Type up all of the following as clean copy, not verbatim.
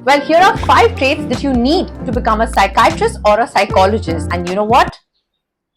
Well, here are 5 traits that you need to become a psychiatrist or a psychologist. And you know what?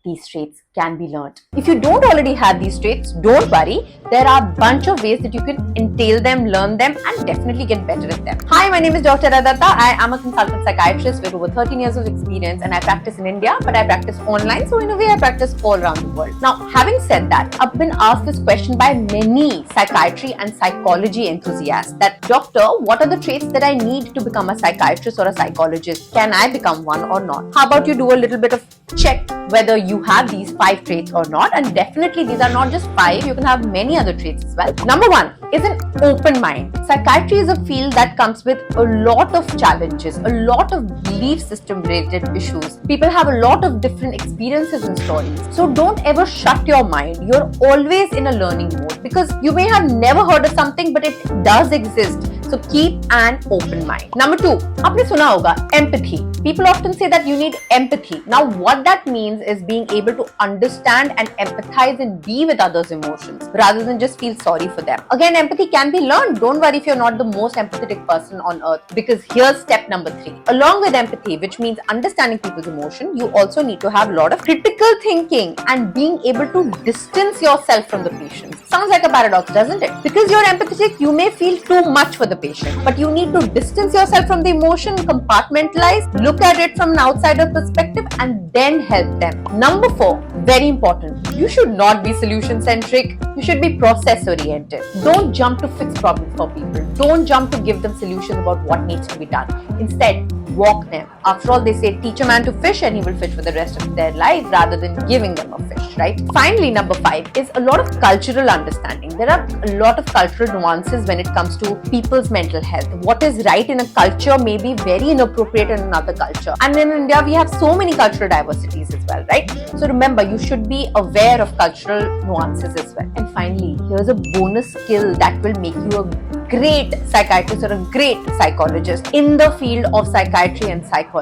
These traits can be learned. If you don't already have these traits, don't worry. There are a bunch of ways that you can entail them, learn them, and definitely get better at them. Hi, my name is Dr. Adatta. I am a consultant psychiatrist with over 13 years of experience, and I practice in India, but I practice online. So in a way, I practice all around the world. Now, having said that, I've been asked this question by many psychiatry and psychology enthusiasts that, Doctor, what are the traits that I need to become a psychiatrist or a psychologist? Can I become one or not? How about you do a little bit of check whether you have these 5 traits or not? And definitely these are not just 5, you can have many other traits as well. Number 1 is an open mind. Psychiatry is a field that comes with a lot of challenges, a lot of belief system related issues. People have a lot of different experiences and stories. So don't ever shut your mind. You're always in a learning mode because you may have never heard of something, but it does exist. So keep an open mind. Number 2, आपने सुना होगा empathy. People often say that you need empathy. Now what that means is being able to understand and empathize and be with others' emotions rather than just feel sorry for them. Again, empathy can be learned. Don't worry if you're not the most empathetic person on earth, because here's step number 3. Along with empathy, which means understanding people's emotion, you also need to have a lot of critical thinking and being able to distance yourself from the patient. Sounds like a paradox, doesn't it? Because you're empathetic, you may feel too much for the patient, but you need to distance yourself from the emotion, compartmentalize, look at it from an outsider perspective, and then help them. Number 4, very important. You should not be solution centric. You should be process oriented. Don't jump to fix problems for people. Don't jump to give them solutions about what needs to be done. Instead, walk them. After all, they say teach a man to fish and he will fish for the rest of their life rather than giving them a fish, right? Finally, number 5 is a lot of cultural understanding. There are a lot of cultural nuances when it comes to people's mental health. What is right in a culture may be very inappropriate in another culture. And in India, we have so many cultural diversities as well, right? So remember, you should be aware of cultural nuances as well. And finally, here's a bonus skill that will make you a great psychiatrist or a great psychologist in the field of psychiatry and psychology.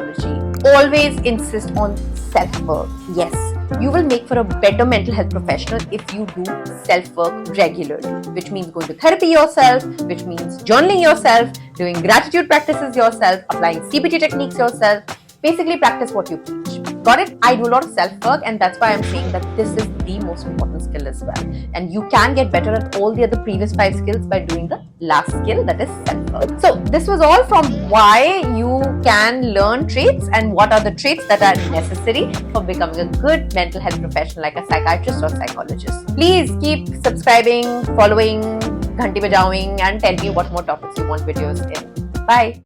Always insist on self-work. Yes, you will make for a better mental health professional if you do self-work regularly, which means going to therapy yourself, which means journaling yourself, doing gratitude practices yourself, applying CBT techniques yourself. Basically, practice what you preach. Got it? I do a lot of self-work, and that's why I'm saying that this is the most important skill as well. And you can get better at all the other previous 5 skills by doing the last skill, that is self-work. So this was all from why you can learn traits and what are the traits that are necessary for becoming a good mental health professional like a psychiatrist or psychologist. Please keep subscribing, following, ghanti bajawing, and tell me what more topics you want videos in. Bye.